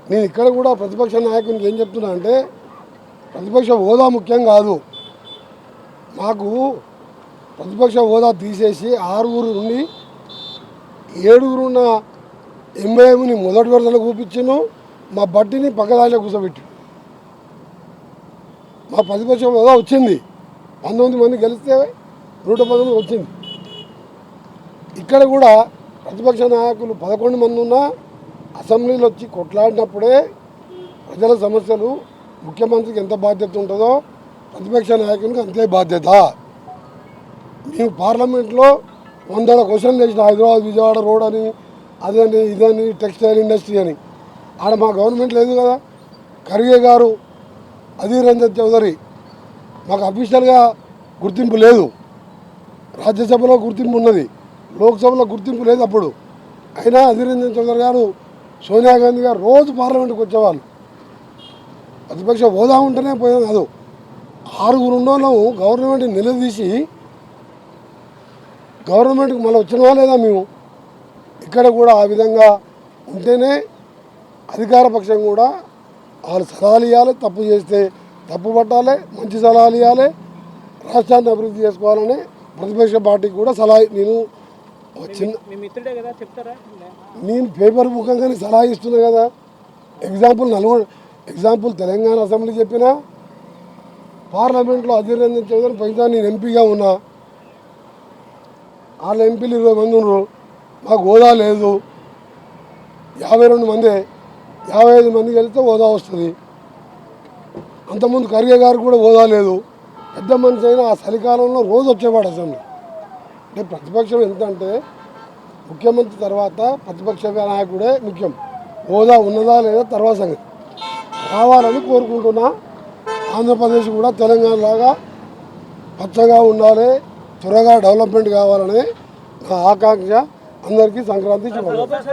నేను ఇక్కడ కూడా ప్రతిపక్ష నాయకునికి ఏం చెప్తున్నా అంటే ప్రతిపక్ష హోదా ముఖ్యం కాదు, మాకు ప్రతిపక్ష హోదా తీసేసి 6 నుండి 7 ఉన్న ఎంఐఎంని మొదటి వరుసలో కూర్చును, మా బట్టిని పక్కదారిలో కూర్చోబెట్టి మా ప్రతిపక్ష హోదా వచ్చింది. 19 మంది గెలిస్తే 119 వచ్చింది. ఇక్కడ కూడా ప్రతిపక్ష నాయకులు 11 మంది ఉన్నా అసెంబ్లీలో వచ్చి కొట్లాడినప్పుడే ప్రజల సమస్యలు ముఖ్యమంత్రికి ఎంత బాధ్యత ఉంటుందో ప్రతిపక్ష నాయకునికి అంతే బాధ్యత. మేము పార్లమెంట్లో 100 క్వశ్చన్లు వేసిన హైదరాబాద్ విజయవాడ రోడ్ అని, అదని ఇదని, టెక్స్టైల్ ఇండస్ట్రీ అని. ఆడ మా గవర్నమెంట్ లేదు కదా. ఖర్గే గారు, అధీర్ రంజన్ చౌదరి మాకు అఫీషియల్గా గుర్తింపు లేదు. రాజ్యసభలో గుర్తింపు ఉన్నది, లోక్సభలో గుర్తింపు లేదు. అప్పుడు అయినా అధీర్ రంజన్ చౌదరి గారు, సోనియా గాంధీ గారు రోజు పార్లమెంట్కి వచ్చేవాళ్ళు. ప్రతిపక్ష హోదా ఉంటేనే పోయేది కాదు. 6 ఉన్నోళ్ళం గవర్నమెంట్ నిలదీసి గవర్నమెంట్కి మళ్ళీ వచ్చినవా లేదా మేము. ఇక్కడ కూడా ఆ విధంగా ఉంటేనే అధికార పక్షం కూడా వాళ్ళు సలహాలు ఇవ్వాలి, తప్పు చేస్తే తప్పు పట్టాలి, మంచి సలహాలు ఇవ్వాలి, రాష్ట్రాన్ని అభివృద్ధి చేసుకోవాలని ప్రతిపక్ష పార్టీకి కూడా సలహా నేను పేపర్ ముఖంగానే సలహా ఇస్తున్నా కదా. ఎగ్జాంపుల్ తెలంగాణ అసెంబ్లీ చెప్పిన, పార్లమెంట్లో అధీర్ రంజన్ చౌదరి పైన నేను ఎంపీగా ఉన్నా, వాళ్ళ ఎంపీలు 20 మంది ఉన్నారు, మాకు హోదా లేదు. 52 మంది 55 మంది కలిస్తే హోదా వస్తుంది. అంతకుముందు ఖర్గే గారు కూడా హోదా లేదు. పెద్ద మనిషి అయినా ఆ చలికాలంలో రోజు వచ్చేవాడు అసెంబ్లీ. అంటే ప్రతిపక్షం ఎంత అంటే ముఖ్యమంత్రి తర్వాత ప్రతిపక్ష నాయకుడే ముఖ్యం. హోదా ఉన్నదా లేదా తర్వాత సంగతి. రావాలని కోరుకుంటున్నా. ఆంధ్రప్రదేశ్ కూడా తెలంగాణ లాగా పచ్చగా ఉండాలి, త్వరగా డెవలప్మెంట్ కావాలని నా ఆకాంక్ష. అందరికీ సంక్రాంతి శుభాకాంక్షలు.